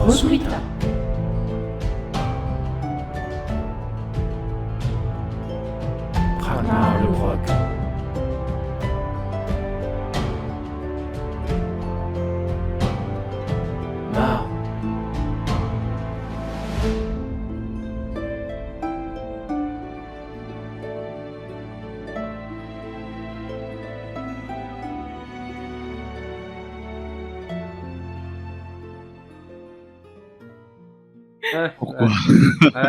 Rosuita. Ragnar le Rock. Mar. Pourquoi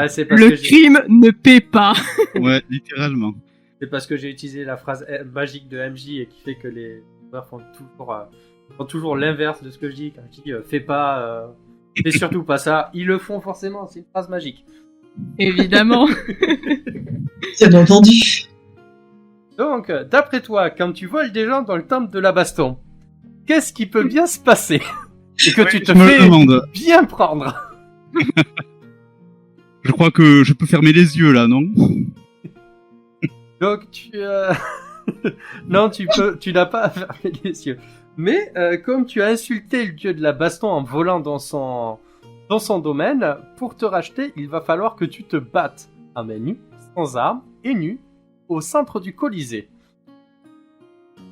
C'est parce Le que crime ne paie pas. Ouais, littéralement. c'est parce que j'ai utilisé la phrase magique de MJ et qui fait que les joueurs font toujours l'inverse de ce que je dis. Quand je dis fais surtout pas ça, ils le font forcément, c'est une phrase magique. Évidemment. Bien entendu. Donc, d'après toi, quand tu voles des gens dans le temple de la baston, qu'est-ce qui peut bien se passer? Et que tu te je me fais demande. bien prendre. Je crois que je peux fermer les yeux là, non? Donc non, tu n'as pas à fermer les yeux. Mais comme tu as insulté le dieu de la baston en volant dans son domaine, pour te racheter, il va falloir que tu te battes à main nue, sans armes et nu, au centre du Colisée.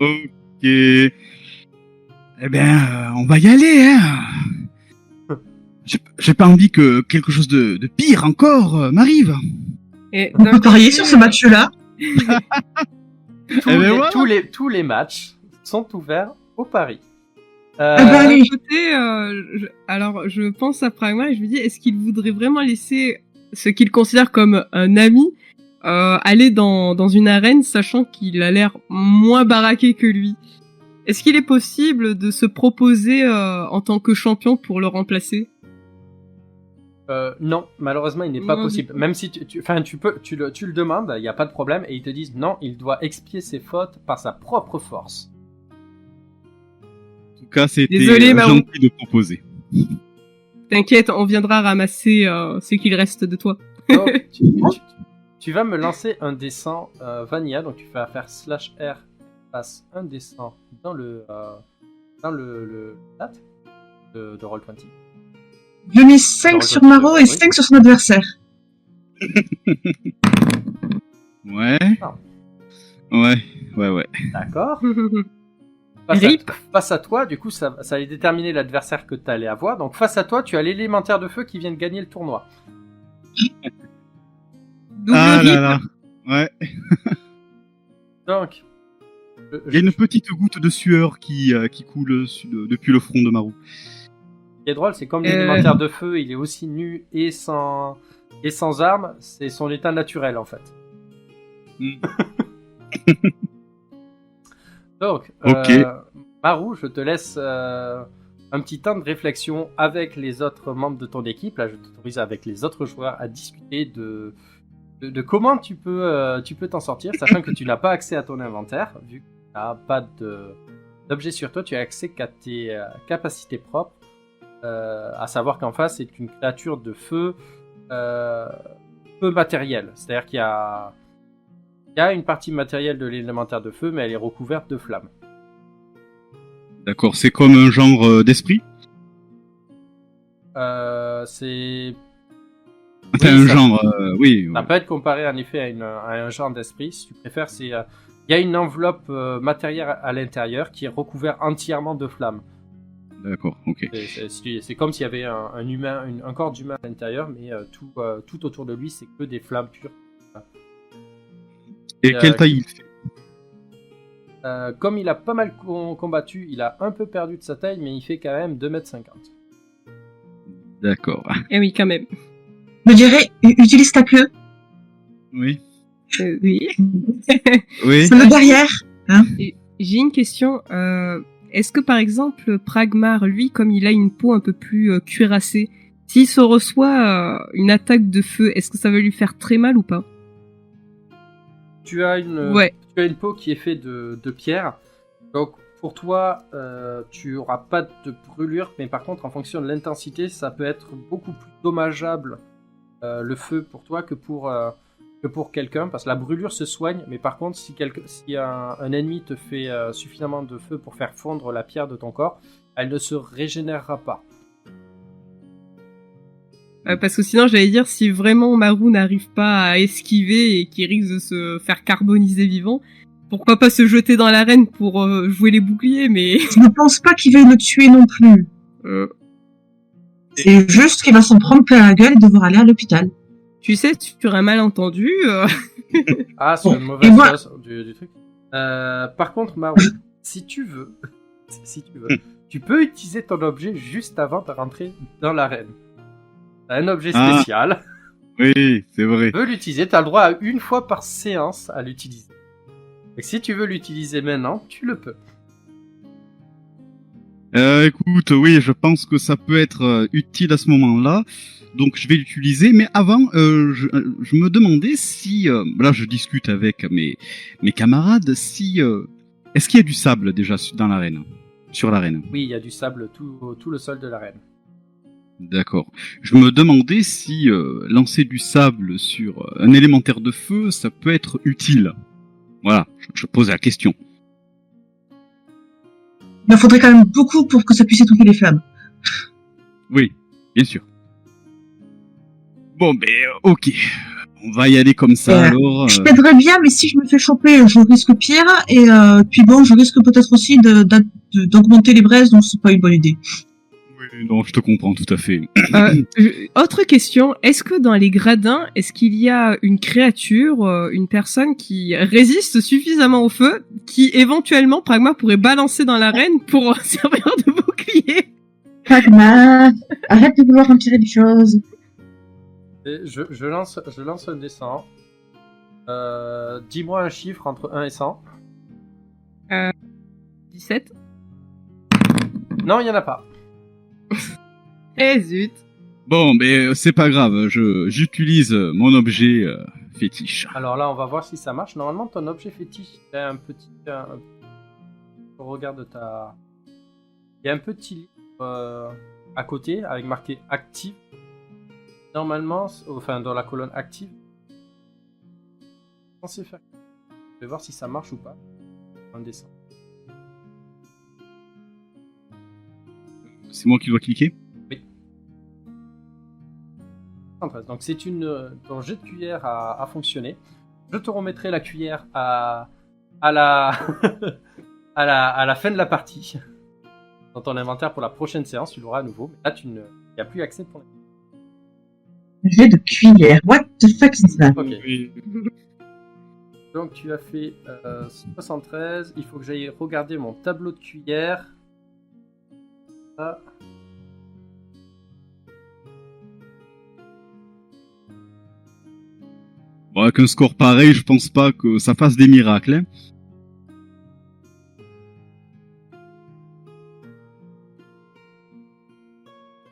Ok. Eh bien, on va y aller, hein. J'ai pas envie que quelque chose de pire encore m'arrive. Et On d'un peut parier côté, sur ce match-là. voilà. Tous les matchs sont ouverts au pari. Ah bah, D'un allez. côté, alors je pense à Pragma et je me dis, est-ce qu'il voudrait vraiment laisser ce qu'il considère comme un ami aller dans une arène, sachant qu'il a l'air moins baraqué que lui? Est-ce qu'il est possible de se proposer en tant que champion pour le remplacer? Non, malheureusement, il n'est pas Non, possible. Même si tu le demandes, il n'y a pas de problème, et ils te disent non, il doit expier ses fautes par sa propre force. En tout cas, c'était Désolé, Marou. gentil de proposer. T'inquiète, on viendra ramasser ce qu'il reste de toi. Donc, tu vas me lancer un dessin Vanilla, donc tu vas faire /R, passe un dessin dans le chat de Roll20. Je mis 5 sur Maro et 5 sur son adversaire. Ouais. Ah. Ouais. D'accord. Rip. Face à toi, du coup, ça allait déterminer l'adversaire que tu allais avoir. Donc, face à toi, tu as l'élémentaire de feu qui vient de gagner le tournoi. Double Ah rip. là là. Ouais. Donc, Il y a une petite goutte de sueur qui coule depuis le front de Marou. Ce qui est drôle, c'est comme l'élémentaire de feu, il est aussi nu et sans armes, c'est son état naturel en fait. Donc, Ok. Marou, je te laisse un petit temps de réflexion avec les autres membres de ton équipe. Là, je t'autorise avec les autres joueurs à discuter de comment tu peux t'en sortir, sachant que tu n'as pas accès à ton inventaire, vu que tu n'as pas d'objet sur toi, tu as accès qu'à tes capacités propres. À savoir qu'en face, c'est une créature de feu peu matérielle. C'est-à-dire qu'il y a une partie matérielle de l'élémentaire de feu, mais elle est recouverte de flammes. D'accord, c'est comme un genre d'esprit. C'est... Enfin, Oui, un ça- genre, oui. Ça peut être comparé en effet à un genre d'esprit, si tu préfères. Il y a une enveloppe matérielle à l'intérieur qui est recouverte entièrement de flammes. D'accord, ok. C'est comme s'il y avait un humain, un corps d'humain à l'intérieur, mais tout autour de lui, c'est que des flammes pures. Et quelle taille il fait? Comme il a pas mal combattu, il a un peu perdu de sa taille, mais il fait quand même 2,50 m. D'accord. Eh oui, quand même. Je dirais, utilise ta queue. Oui. Oui. Oui. C'est le derrière. J'ai une question. Est-ce que par exemple Pragmar, lui, comme il a une peau un peu plus cuirassée, s'il se reçoit une attaque de feu, est-ce que ça va lui faire très mal ou pas? Tu as une peau qui est faite de pierre, donc pour toi, tu auras pas de brûlure, mais par contre, en fonction de l'intensité, ça peut être beaucoup plus dommageable le feu pour toi que pour quelqu'un, parce que la brûlure se soigne, mais par contre, si un ennemi te fait suffisamment de feu pour faire fondre la pierre de ton corps, elle ne se régénérera pas. Parce que sinon, j'allais dire, si vraiment Maru n'arrive pas à esquiver et qu'il risque de se faire carboniser vivant, pourquoi pas se jeter dans l'arène pour jouer les boucliers, mais... Je ne pense pas qu'il veuille le tuer non plus. C'est juste qu'il va s'en prendre plein la gueule et devoir aller à l'hôpital. Tu sais, sur un malentendu... Ah, c'est Bon, une mauvaise et moi- chose du truc. Par contre, Maru, si tu veux, tu peux utiliser ton objet juste avant de rentrer dans l'arène. T'as un objet Ah. spécial. Oui, c'est vrai. Tu veux l'utiliser, t'as le droit à une fois par séance à l'utiliser. Et si tu veux l'utiliser maintenant, tu le peux. Écoute, oui, je pense que ça peut être utile à ce moment-là. Donc je vais l'utiliser, mais avant, je me demandais si, là je discute avec mes camarades, si est-ce qu'il y a du sable déjà dans l'arène, sur l'arène. Oui, il y a du sable tout le sol de l'arène. D'accord. Je me demandais si lancer du sable sur un élémentaire de feu, ça peut être utile. Voilà, je pose la question. Il en faudrait quand même beaucoup pour que ça puisse étouffer les flammes. Oui, bien sûr. Bon, ben, ok. On va y aller comme ça alors. Je t'aiderais bien, mais si je me fais choper, je risque pire. Et puis bon, je risque peut-être aussi d'augmenter les braises, donc c'est pas une bonne idée. Oui, non, je te comprends tout à fait. Autre question, est-ce que dans les gradins, est-ce qu'il y a une créature, une personne qui résiste suffisamment au feu, qui éventuellement, Pragma, pourrait balancer dans l'arène pour servir de bouclier? Pragma, arrête de vouloir en tirer des choses. Et je lance un dé 100. Dis-moi un chiffre entre 1 et 100. 17. Non, il n'y en a pas. Eh zut. Bon, mais c'est pas grave, j'utilise mon objet fétiche. Alors là, on va voir si ça marche. Normalement, ton objet fétiche, il a un petit... Regarde ta... Il y a un petit livre à côté avec marqué active. Normalement, enfin dans la colonne active, je pensais faire. Je vais voir si ça marche ou pas. On descend. C'est moi qui dois cliquer? Donc c'est ton jet de cuillère a fonctionné. Je te remettrai la cuillère à la à la fin de la partie. Dans ton inventaire pour la prochaine séance, tu l'auras à nouveau. Mais là, il n'y a plus accès pour l'instant. J'ai de cuillère. What the fuck is that? Ok. Oui. Donc tu as fait 73. Il faut que j'aille regarder mon tableau de cuillère. Ah. Bon, avec un score pareil, je pense pas que ça fasse des miracles. Hein.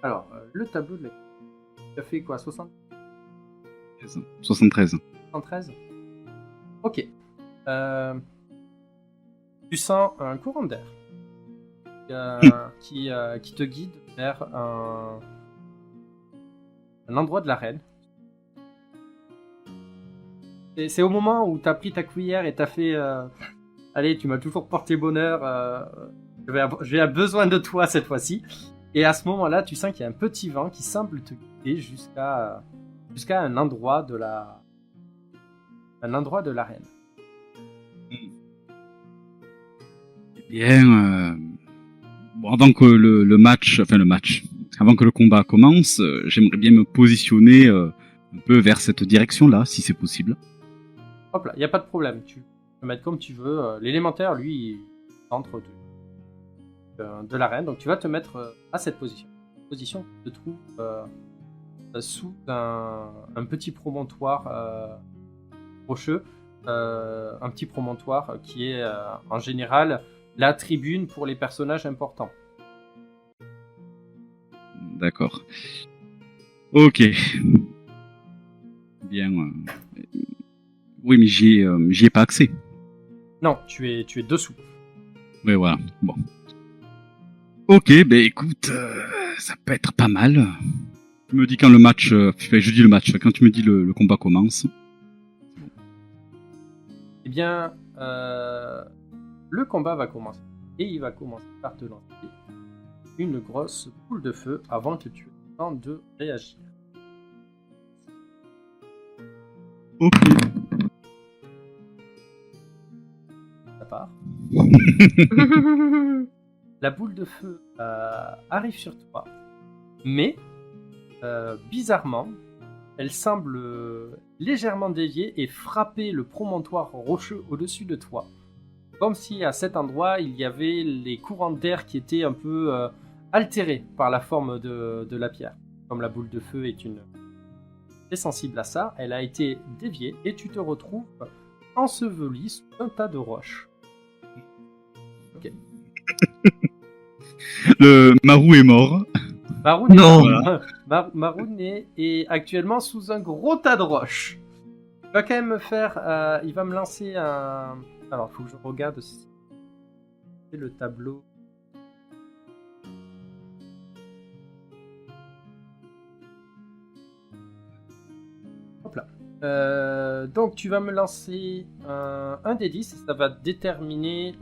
Alors, le tableau de la... Tu as fait quoi, 73. 73. Ok. Tu sens un courant d'air qui te guide vers un endroit de l'arène. C'est au moment où tu as pris ta cuillère et tu as fait allez, tu m'as toujours porté bonheur, j'ai besoin de toi cette fois-ci. Et à ce moment-là, tu sens qu'il y a un petit vent qui semble te guider jusqu'à un endroit de l'arène. Eh bien, bon, avant que avant que le combat commence, j'aimerais bien me positionner un peu vers cette direction-là, si c'est possible. Hop là, il n'y a pas de problème. Tu peux mettre comme tu veux. L'élémentaire, lui, il est au centre de l'arène. Donc tu vas te mettre à cette position. Position qui se trouve sous un petit promontoire rocheux. Un petit promontoire qui est en général la tribune pour les personnages importants. D'accord. Ok. Bien. Oui, mais j'y ai pas accès. Non, tu es dessous. Oui, voilà. Bon. Ok, ben écoute, ça peut être pas mal. Tu me dis quand le match... je dis le match, quand tu me dis le combat commence. Eh bien, le combat va commencer. Et il va commencer par te lancer une grosse boule de feu avant que tu aies le temps de réagir. Ok. Ça part. La boule de feu arrive sur toi, mais bizarrement, elle semble légèrement dévier et frapper le promontoire rocheux au-dessus de toi. Comme si à cet endroit, il y avait les courants d'air qui étaient un peu altérés par la forme de la pierre. Comme la boule de feu est sensible à ça, elle a été déviée et tu te retrouves enseveli sous un tas de roches. Ok. Le Marou est mort. Maroon, Non. Maroon est actuellement sous un gros tas de roches. Il va quand même me faire... il va me lancer un... Alors, il faut que je regarde si c'est le tableau. Hop là. Donc, tu vas me lancer un des 10 et ça va déterminer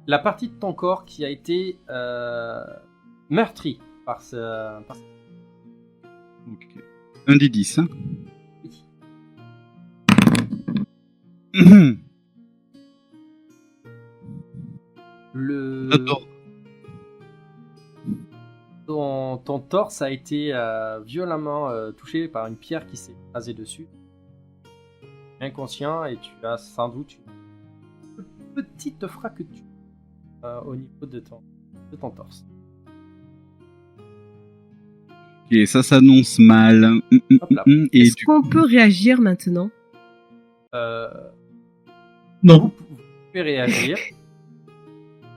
la partie de ton corps qui a été meurtrie par ce... Ok. Un des 10, hein. Oui. J'adore. Ton torse a été violemment touché par une pierre qui s'est écrasée dessus. Inconscient et tu as sans doute une petite fracture au niveau de ton torse. Et ça s'annonce mal. Hop là. Et Est-ce qu'on peut réagir maintenant? Non. Vous pouvez réagir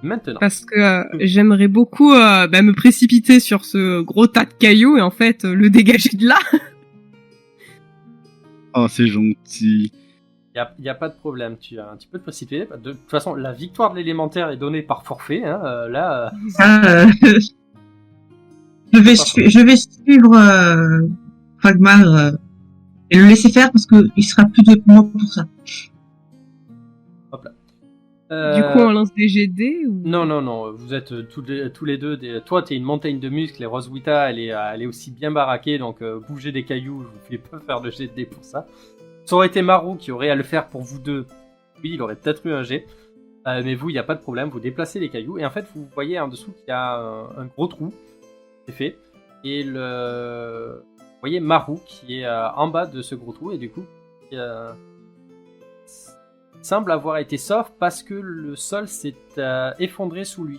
maintenant. Parce que j'aimerais beaucoup me précipiter sur ce gros tas de cailloux et en fait le dégager de là. Oh, c'est gentil. Il n'y a pas de problème, tu as un petit peu de précipité. De toute façon, la victoire de l'élémentaire est donnée par forfait. Hein. Là, Ça, je vais suivre Fragmar et le laisser faire parce qu'il sera plus doué que moi pour ça. hop là. Du coup, on lance des GD ou... Non, vous êtes tous les deux. Toi, t'es une montagne de muscles et Roswitha, elle est aussi bien baraquée, donc bouger des cailloux, je vous fais pas faire de jet de dés pour ça. Ça aurait été Marou qui aurait à le faire pour vous deux. Oui, il aurait peut-être eu un jet. Mais vous, il n'y a pas de problème, vous déplacez les cailloux. Et en fait, vous voyez en dessous qu'il y a un gros trou. C'est fait. Et vous voyez Marou qui est en bas de ce gros trou. Et du coup, semble avoir été sauf parce que le sol s'est effondré sous lui.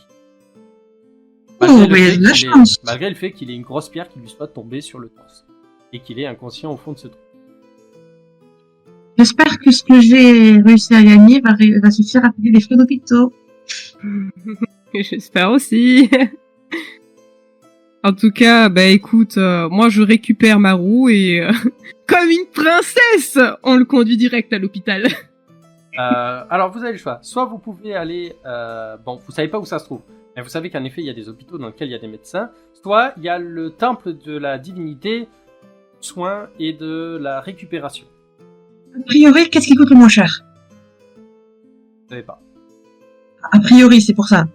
Oh, mais il y a de la chance. Malgré le fait qu'il ait une grosse pierre qui lui soit tombée sur le torse. Et qu'il est inconscient au fond de ce trou. J'espère que ce que j'ai réussi à gagner va suffire à payer les frais d'hôpitaux. J'espère aussi. En tout cas, écoute, moi je récupère ma roue et comme une princesse, on le conduit direct à l'hôpital. Alors vous avez le choix. Soit vous pouvez aller... vous savez pas où ça se trouve. Mais vous savez qu'en effet, il y a des hôpitaux dans lesquels il y a des médecins. Soit il y a le temple de la divinité, soins et de la récupération. A priori, qu'est-ce qui coûte le moins cher? Vous savez pas. A priori, c'est pour ça.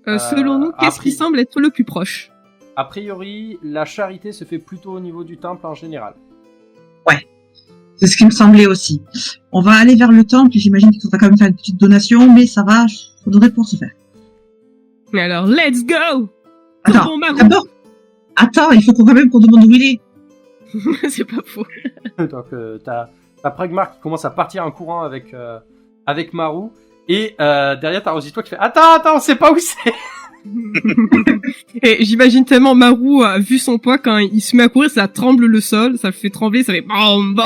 Selon nous, qu'est-ce qui semble être le plus proche? A priori, la charité se fait plutôt au niveau du temple en général. Ouais, c'est ce qui me semblait aussi. On va aller vers le temple, et j'imagine qu'il faudra quand même faire une petite donation, mais ça va, ça devrait pouvoir se faire. Mais alors, let's go! Attends, il faut quand même qu'on demande où il est. C'est pas faux. Donc t'as Pragmar qui commence à partir en courant avec Marou, et derrière t'as Rosito qui fait Attends, on sait pas où c'est. Et j'imagine tellement Marou a vu son poids quand il se met à courir, ça tremble le sol, ça le fait trembler, ça fait bam.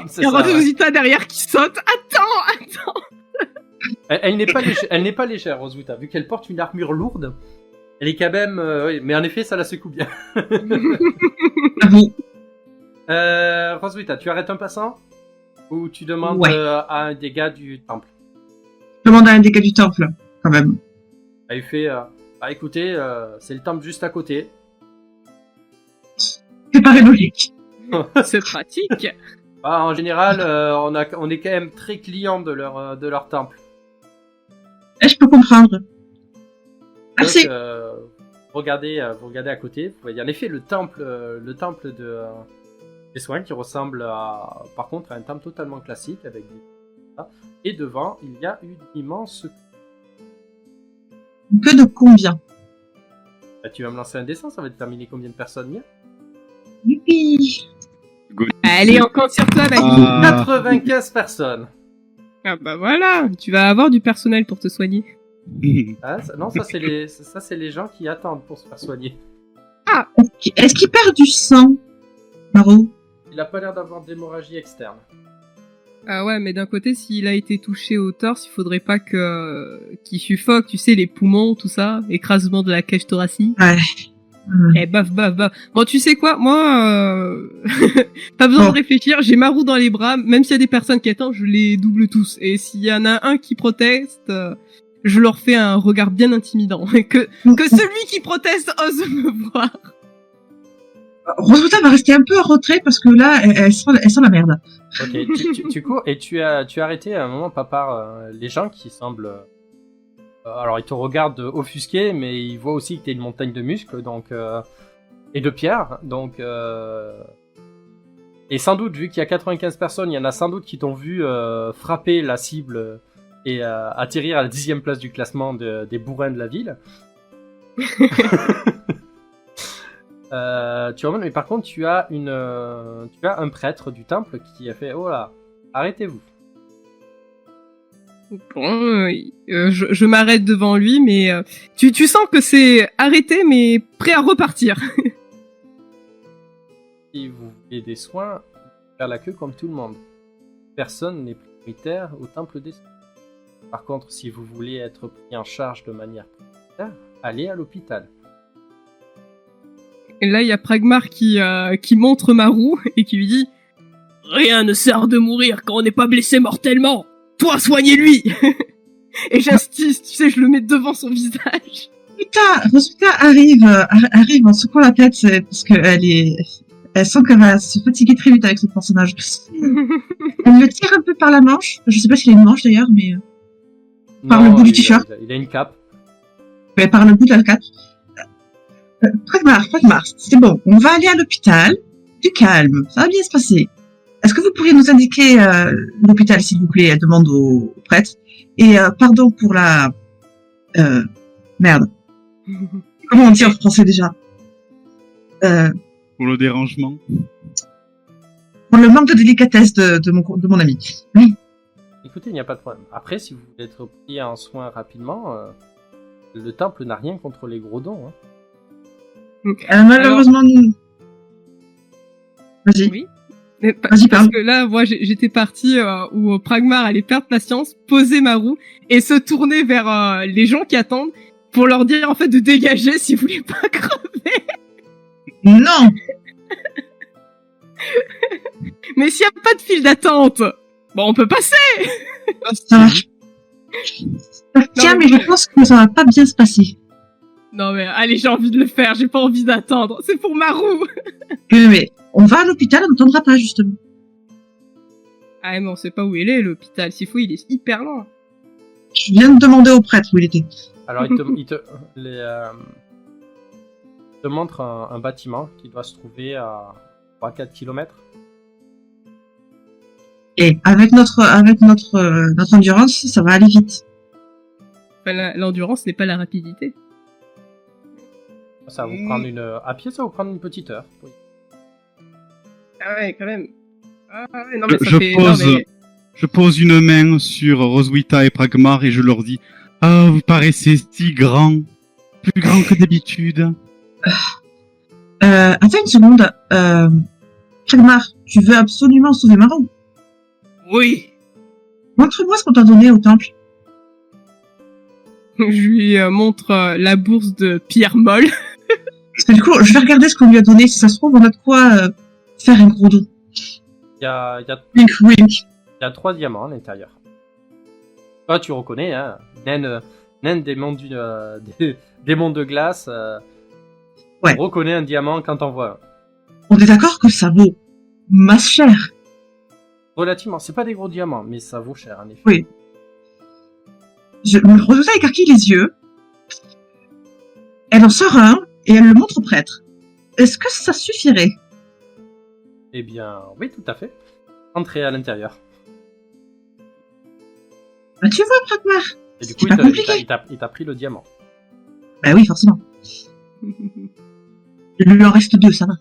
C'est Et ça, ouais. Rosita derrière qui saute. Attends. Elle n'est pas légère, Roswitha, vu qu'elle porte une armure lourde. Elle est quand même... oui, mais en effet, ça la secoue bien. Bravo. Roswitha, tu arrêtes un passant? Ou tu demandes Ouais. à un des gars du temple? Je demande à un des gars du temple, quand même. Il fait... écoutez, c'est le temple juste à côté. C'est paraît logique. C'est pratique. En général, on est quand même très client de leur temple. Et je peux comprendre. Merci. Donc, vous regardez à côté, vous voyez en effet le temple Des soins qui ressemblent par contre à un temple totalement classique avec des... Et devant, il y a une immense... Que de combien? Bah, tu vas me lancer un dessin, ça va déterminer combien de personnes il y a. Youpi! Allez, on compte sur toi, Valérie. Ah. 95 personnes. Ah bah voilà, tu vas avoir du personnel pour te soigner. Ah, non, ça c'est les gens qui attendent pour se faire soigner. Est-ce qu'il perd du sang, Maro? Il a pas l'air d'avoir d'hémorragie externe. Ah ouais, mais d'un côté, s'il a été touché au torse, il faudrait pas qu'il suffoque, tu sais, les poumons, tout ça, écrasement de la cage thoracique. Ouais. Eh, baf. Bon, tu sais quoi, moi, pas besoin de réfléchir, j'ai Marou dans les bras, même s'il y a des personnes qui attendent, je les double tous. Et s'il y en a un qui proteste, je leur fais un regard bien intimidant. que celui qui proteste ose me voir. Roswitha va rester un peu en retrait parce que là, elle sent la merde. Ok, tu cours et tu as arrêté à un moment par les gens qui semblent... alors ils te regardent offusqués, mais ils voient aussi que t'es une montagne de muscles, donc et de pierres, donc et sans doute vu qu'il y a 95 personnes, il y en a sans doute qui t'ont vu frapper la cible et atterrir à la 10e place du classement des bourrins de la ville. Tu remontes, mais par contre tu as un prêtre du temple qui a fait oh là, arrêtez-vous. Bon, je m'arrête devant lui, mais tu sens que c'est arrêté, mais prêt à repartir. Si vous voulez des soins, faire la queue comme tout le monde. Personne n'est prioritaire au temple des soins. Par contre, si vous voulez être pris en charge de manière prioritaire, allez à l'hôpital. Et là, il y a Pragmar qui montre Marou et qui lui dit « Rien ne sert de mourir quand on n'est pas blessé mortellement. Toi, soignez-lui !» Et j'insiste, tu sais, je le mets devant son visage. Roswitha arrive en secouant la tête parce elle sent qu'elle va se fatiguer très vite avec ce personnage. Elle le tire un peu par la manche. Je sais pas s'il a une manche d'ailleurs, mais par le bout du t-shirt. Il a une cape. Mais par le bout de la cape. Pragmar, c'est bon. On va aller à l'hôpital. Du calme, ça va bien se passer. Est-ce que vous pourriez nous indiquer l'hôpital, s'il vous plaît? Elle demande au prêtre. Et pardon pour la... merde. Comment on dit en français déjà? Pour le dérangement. Pour le manque de délicatesse de mon ami. Écoutez, il n'y a pas de problème. Après, si vous voulez être pris en soin rapidement, le temple n'a rien contre les gros dons. Hein. Malheureusement... Vas-y. Oui. Mais Vas-y, parce parle. que là, moi, j'étais partie où Pragmar allait perdre patience, poser Marou et se tourner vers les gens qui attendent pour leur dire en fait de dégager s'ils voulaient pas crever. Non. Mais s'il y a pas de file d'attente, bon, on peut passer. Ça marche. Tiens, mais je pense que ça va pas bien se passer. Non mais allez, j'ai envie de le faire, j'ai pas envie d'attendre. C'est pour Marou. Mais on va à l'hôpital, on n'attendra pas justement. Ah mais on sait pas où il est l'hôpital. S'il faut, il est hyper loin. Je viens de demander au prêtre où il était. Alors, il te montre un bâtiment qui doit se trouver à 3-4 km. Et avec notre endurance, ça va aller vite. Enfin, l'endurance n'est pas la rapidité. Ça va vous prendre à pied, ça va vous prendre une petite heure. Oui. Ah ouais, quand même. Ah ouais, non mais ça fait... Je pose une main sur Roswitha et Pragmar et je leur dis « Ah, vous paraissez si grand, plus grand que d'habitude. » Attends une seconde. Pragmar, tu veux absolument sauver Marou? Oui. Montre-moi ce qu'on t'a donné au temple. Je lui montre la bourse de pierre molle. Parce que du coup, je vais regarder ce qu'on lui a donné. Si ça se trouve, on a de quoi faire un gros don. Il y a Wink, wink. Il y a 3 diamants à l'intérieur. Toi, tu reconnais, hein, naine des mondes des mondes de glace. Ouais. On reconnaît un diamant quand on voit un. On est d'accord que ça vaut masse cher. Relativement, c'est pas des gros diamants, mais ça vaut cher, en effet. Oui. Roswitha écarquille les yeux. Elle en sort un et elle le montre au prêtre. Est-ce que ça suffirait? Eh bien, oui, tout à fait. Entrez à l'intérieur. Bah, tu vois, Pragmar. Et du C'est coup, pas compliqué. il t'a pris le diamant. Bah oui, forcément. Il lui en reste 2, ça va.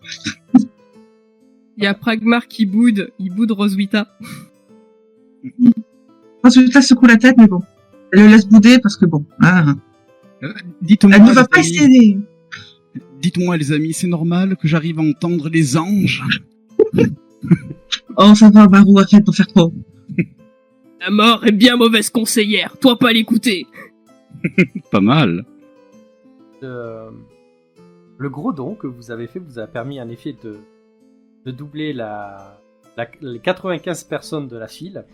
Il y a Pragmar qui boude, il boude Roswitha. Roswitha secoue la tête, mais bon. Elle le laisse bouder parce que bon. Dites-moi, Elle ne va les pas amis, essayer. dites-moi, les amis, c'est normal que j'arrive à entendre les anges? Oh, ça va, Barou, arrête d'en faire trop. La mort est bien mauvaise conseillère, toi pas l'écouter. Pas mal. Le gros don que vous avez fait vous a permis en effet de doubler les 95 personnes de la file,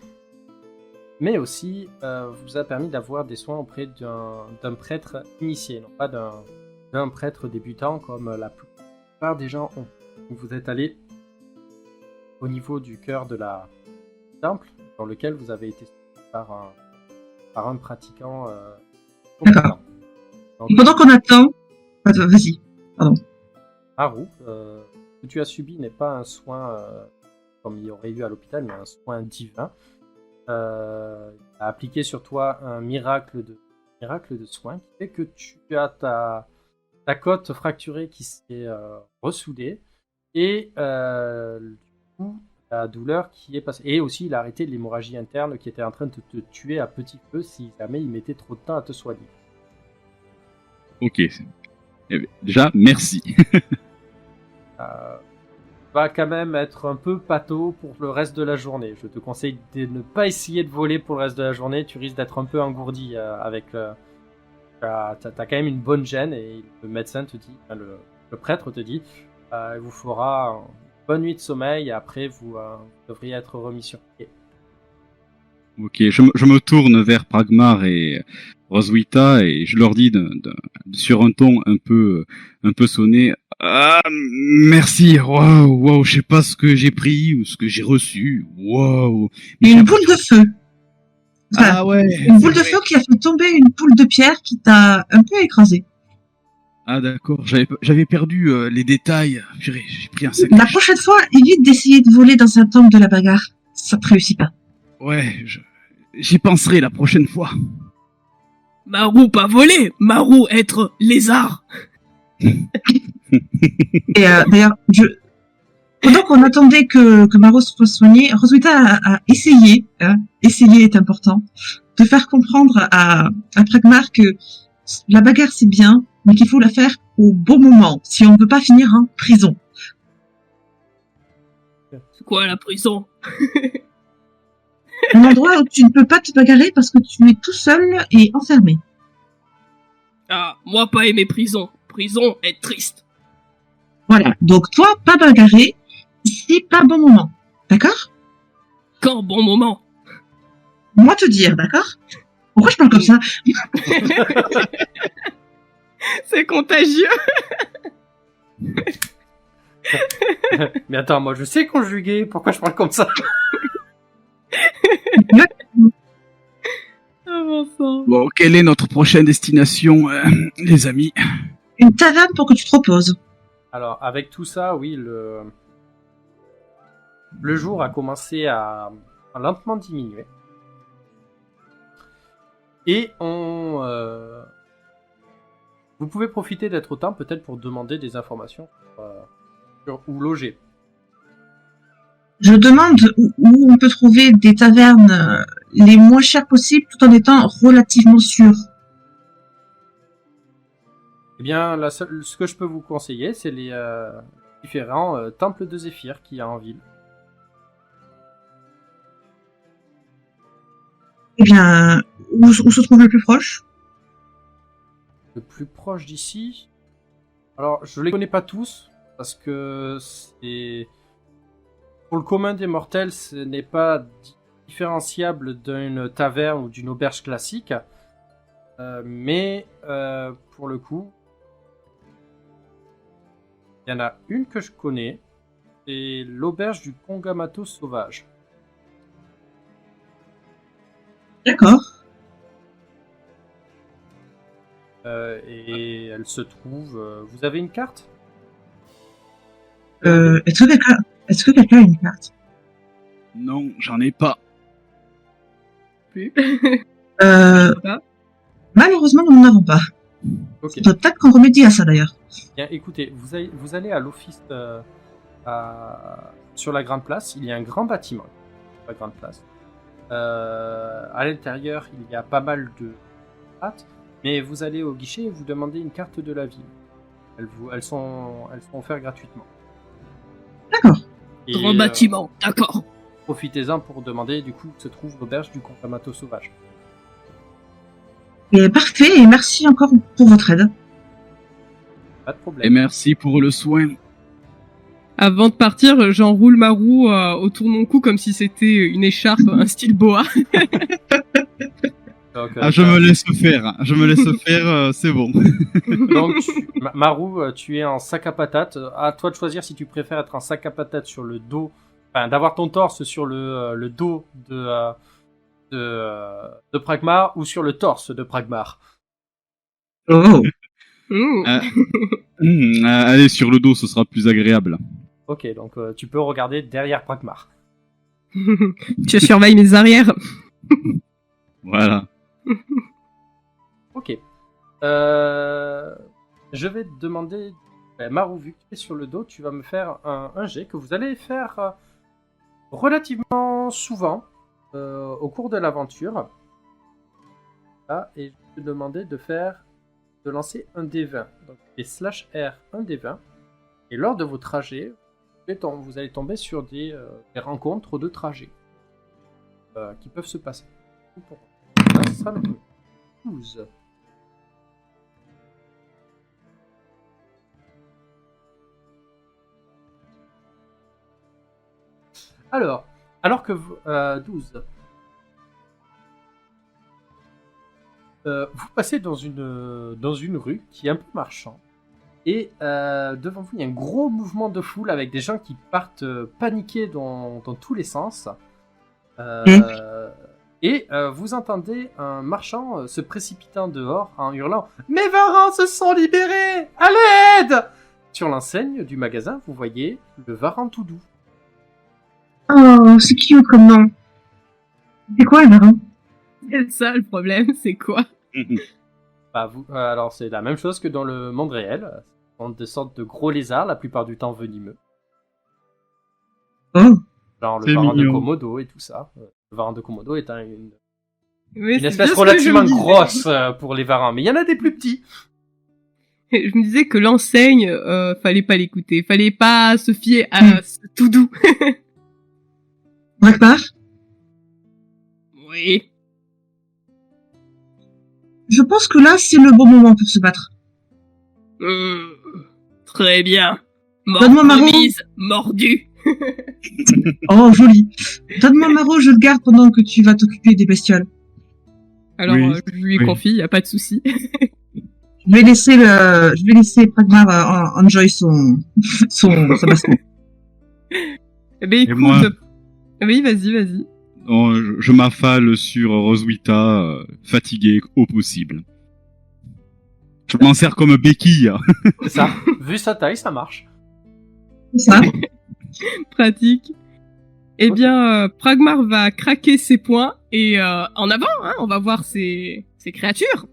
mais aussi vous a permis d'avoir des soins auprès d'un prêtre initié, non pas d'un prêtre débutant comme la plupart des gens ont. Vous êtes allé au niveau du cœur de la temple, dans lequel vous avez été suivi par un pratiquant compétent. Donc, Et pendant qu'on attend. Attends, vas-y. Haru, ce que tu as subi n'est pas un soin comme il y aurait eu à l'hôpital, mais un soin divin. Il a appliqué sur toi un miracle de soin qui fait que tu as ta côte fracturée qui s'est ressoudée et du coup la douleur qui est passée. Et aussi il a arrêté l'hémorragie interne qui était en train de te tuer à petit feu si jamais il mettait trop de temps à te soigner. Ok. Eh bien, déjà, merci. Va quand même être un peu pâteau pour le reste de la journée. Je te conseille de ne pas essayer de voler pour le reste de la journée. Tu risques d'être un peu engourdi avec. T'as quand même une bonne gêne et le médecin te dit, enfin, le prêtre te dit, il vous fera une bonne nuit de sommeil et après vous devriez être remis sur pied. Ok, je me tourne vers Pragmar et Roswitha et je leur dis sur un ton un peu sonné. Ah, merci. Waouh, je sais pas ce que j'ai pris ou ce que j'ai reçu. Waouh. Mais j'ai Une boule de feu. Enfin, Ah ouais. une c'est boule de vrai. feu qui a fait tomber une boule de pierre qui t'a un peu écrasé. Ah d'accord, j'avais perdu les détails. Purée, j'ai pris un sacré. La prochaine fois, évite d'essayer de voler dans un temple de la bagarre. Ça te réussit pas. Ouais, j'y penserai la prochaine fois. Marou pas voler, Marou être lézard. Et d'ailleurs, pendant qu'on attendait que Maro soit soigné, Roswitha a essayé, essayer est important, de faire comprendre à Pragmar que la bagarre c'est bien, mais qu'il faut la faire au bon moment, si on ne veut pas finir en prison. C'est quoi la prison? Un endroit où tu ne peux pas te bagarrer parce que tu es tout seul et enfermé. Ah, moi pas aimer prison. Prison est triste. Voilà. Donc toi, pas bagarrer, si pas bon moment. D'accord? Quand bon moment? Moi te dire, d'accord? Pourquoi je parle comme ça? C'est contagieux. Mais attends, moi je sais conjuguer, pourquoi je parle comme ça? Ah bon sang. Bon, quelle est notre prochaine destination, les amis? Une taverne pour que tu te reposes. Alors, avec tout ça, oui, le jour a commencé à lentement diminuer. Et vous pouvez profiter d'être au temps peut-être pour demander des informations sur où loger. Je demande où on peut trouver des tavernes les moins chères possibles tout en étant relativement sûres. Eh bien, ce que je peux vous conseiller, c'est les différents temples de Zéphyr qu'il y a en ville. Eh bien, où se trouve le plus proche? Le plus proche d'ici. Alors, je les connais pas tous, parce que c'est... Pour le commun des mortels, ce n'est pas différenciable d'une taverne ou d'une auberge classique. Mais, pour le coup, il y en a une que je connais. C'est l'auberge du Kongamato sauvage. D'accord. Et elle se trouve... vous avez une carte? Est-ce que quelqu'un... Est-ce que quelqu'un a une carte? Non, j'en ai pas. Plus. Pas. Malheureusement, nous n'en avons pas. Ok. Il faudrait peut-être qu'on remédie à ça d'ailleurs. Bien, écoutez, vous allez à l'office sur la grande place. Il y a un grand bâtiment sur la grande place. À l'intérieur, il y a pas mal de hâtes, mais vous allez au guichet et vous demandez une carte de la ville. Elles sont offertes gratuitement. D'accord. Et, Grand bâtiment, d'accord. profitez-en pour demander du coup où se trouve l'auberge du comte Amato sauvage. Et parfait, et merci encore pour votre aide. Pas de Et problème. merci pour le soin. Avant de partir, j'enroule ma roue autour de mon cou comme si c'était une écharpe, un style boa. Donc, Je me laisse faire. Je me laisse faire, c'est bon. donc Maru, tu es en sac à patates. À toi de choisir si tu préfères être en sac à patates sur le dos, enfin d'avoir ton torse sur le dos de Pragmar ou sur le torse de Pragmar. Oh. Allez, sur le dos, ce sera plus agréable. Ok, donc tu peux regarder derrière Pragmar. Tu surveilles mes arrières. Voilà. Ok. Je vais te demander, Maru, vu que tu es sur le dos, tu vas me faire un jet que vous allez faire relativement souvent au cours de l'aventure. Ah, et je vais te demander de lancer un D20. Donc, et /R, un D20. Et lors de vos trajets, vous allez tomber sur des rencontres de trajets qui peuvent se passer. Pour... Là, ce sera le 12. Alors que vous, 12. Vous passez dans une rue qui est un peu marchande. Et devant vous, il y a un gros mouvement de foule avec des gens qui partent paniquer dans tous les sens. Et vous entendez un marchand se précipitant dehors en hurlant « Mes varans se sont libérés! À l'aide !» Sur l'enseigne du magasin, vous voyez le varan tout doux. Oh, c'est cute comme nom. C'est quoi, le marin? C'est ça le problème, c'est quoi? Bah, alors, c'est la même chose que dans le monde réel. Ce sont des sortes de gros lézards, la plupart du temps venimeux. Oh. Genre le C'est varan de mignon. Komodo et tout ça. Le varan de Komodo est une Oui, c'est espèce bien ce que relativement je me disais. grosse pour les varans. Mais il y en a des plus petits. Je me disais que l'enseigne, fallait pas l'écouter. Fallait pas se fier à ce tout doux. Pragmar, Oui. je pense que là, c'est le bon moment pour se battre. Très bien. Donne-moi ma roue. Mise, mordu. Oh, joli. Donne-moi Maro, je le garde pendant que tu vas t'occuper des bestioles. Alors, Oui, je lui oui. confie, y a pas de souci. Je vais laisser Pragmar enjoy sa baston. Eh ben, écoute. moi Oui, vas-y. Oh, je m'affale sur Roswitha, fatigué au possible. Je m'en sers comme béquille. C'est ça. Vu sa taille, ça marche. C'est ça? Pratique. Eh Ok. bien, Pragmar va craquer ses poings et en avant, hein, on va voir ses créatures.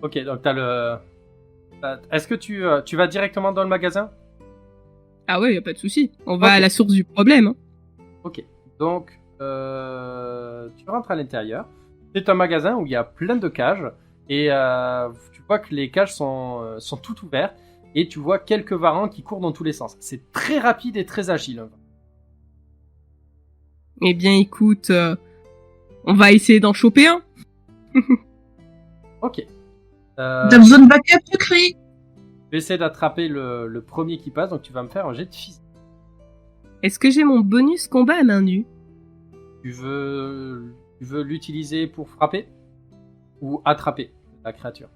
Ok, donc est-ce que tu vas directement dans le magasin? Ah ouais, y a pas de souci. On va Ok. à la source du problème. Hein. Ok, donc tu rentres à l'intérieur. C'est un magasin où il y a plein de cages et tu vois que les cages sont toutes ouvertes et tu vois quelques varans qui courent dans tous les sens. C'est très rapide et très agile. Eh bien, écoute, on va essayer d'en choper un. Ok. T'as besoin de backup, tu cries? Je vais essayer d'attraper le premier qui passe, donc tu vas me faire un jet de physique. Est-ce que j'ai mon bonus combat à main nue? Tu veux l'utiliser pour frapper ou attraper la créature?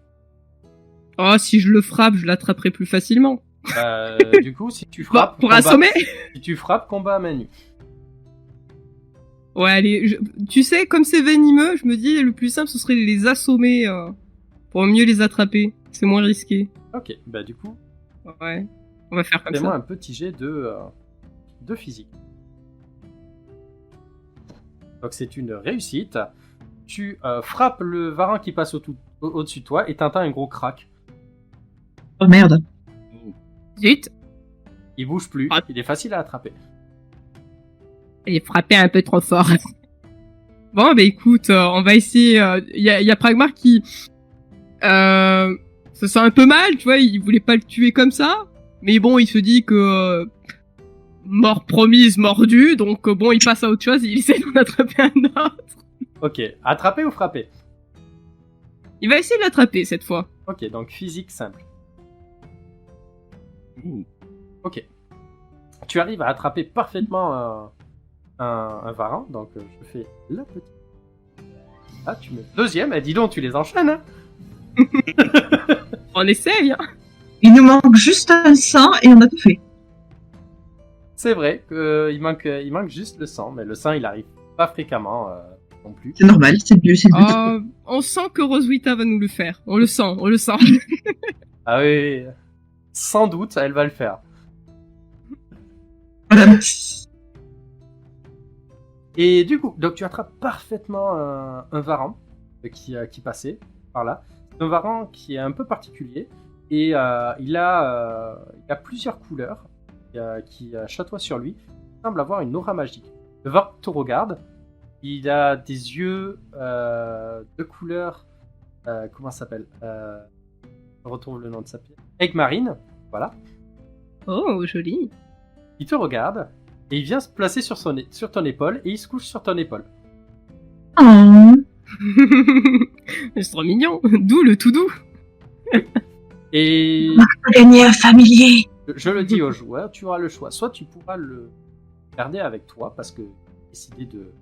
Oh, si je le frappe, je l'attraperai plus facilement. Du coup, si tu Bon, frappes, pour assommer. si tu frappes, combat à main nue. Ouais, allez, tu sais, comme c'est venimeux, je me dis le plus simple, ce serait de les assommer pour mieux les attraper. C'est moins risqué. Ok, bah du coup, Ouais, on va faire comme fais-moi ça. un petit jet de de physique. Donc c'est une réussite. Tu frappes le varan qui passe au-dessus de toi et t'entends un gros crack. Oh merde. Zut, Il bouge plus, Ah. il est facile à attraper. il est frappé un peu trop fort. Bon, bah écoute, on va essayer. Il y a Pragmar qui se sent un peu mal, tu vois, il voulait pas le tuer comme ça. Mais bon, il se dit que mort promise, mordue, donc bon, il passe à autre chose, il essaie d'en attraper un autre. Ok, attraper ou frapper? Il va essayer de l'attraper cette fois. Ok, donc physique simple. Ouh. Ok. Tu arrives à attraper parfaitement un varan, donc je fais la petite. Ah, tu mets deuxième, dis donc, tu les enchaînes, hein. On essaye, hein. Il nous manque juste un sang et on a tout fait. C'est vrai qu'il manque juste le sang, mais le sang il arrive pas fréquemment non plus. C'est normal, c'est le but. On sent que Roswitha va nous le faire. On le sent, on le sent. Ah oui, sans doute elle va le faire. Voilà. Et du coup, donc tu attrapes parfaitement un varan qui passait par là. C'est un varan qui est un peu particulier et il a plusieurs couleurs qui chatoient sur lui. Il semble avoir une aura magique. Le varan te regarde. Il a des yeux de couleur. Comment ça s'appelle Je retrouve le nom de sa pièce. Aigle marine, voilà. Oh, joli. Il te regarde et il vient se placer sur ton épaule et il se couche sur ton épaule. Oh. C'est trop mignon. D'où le tout doux. Et Gagner un familier. je le dis aux joueurs, tu auras le choix. Soit tu pourras le garder avec toi parce que décider de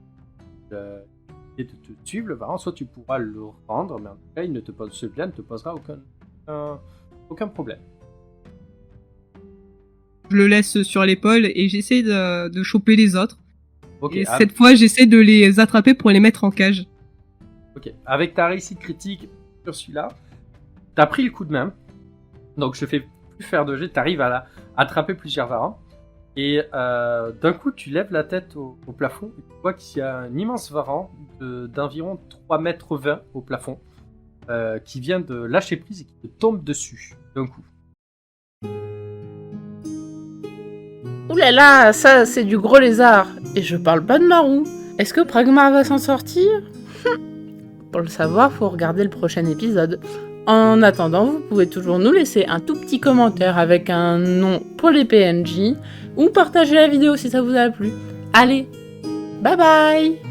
te suivre le varan, soit tu pourras le rendre, mais en tout cas, celui-là ne te posera aucun problème. Je le laisse sur l'épaule et j'essaie de choper les autres. Ok, Et cette fois, j'essaie de les attraper pour les mettre en cage. ok. Avec ta réussite critique sur celui-là, t'as pris le coup de main. Donc je fais plus faire de jet, t'arrives à attraper plusieurs varans. Et d'un coup, tu lèves la tête au plafond et tu vois qu'il y a un immense varan d'environ 3,20 mètres au plafond qui vient de lâcher prise et qui te tombe dessus d'un coup. Ouh là là, ça c'est du gros lézard. Et je parle pas de Marou. Est-ce que Pragmar va s'en sortir? Pour le savoir, faut regarder le prochain épisode. En attendant, vous pouvez toujours nous laisser un tout petit commentaire avec un nom pour les PNJ ou partager la vidéo si ça vous a plu. Allez, bye bye!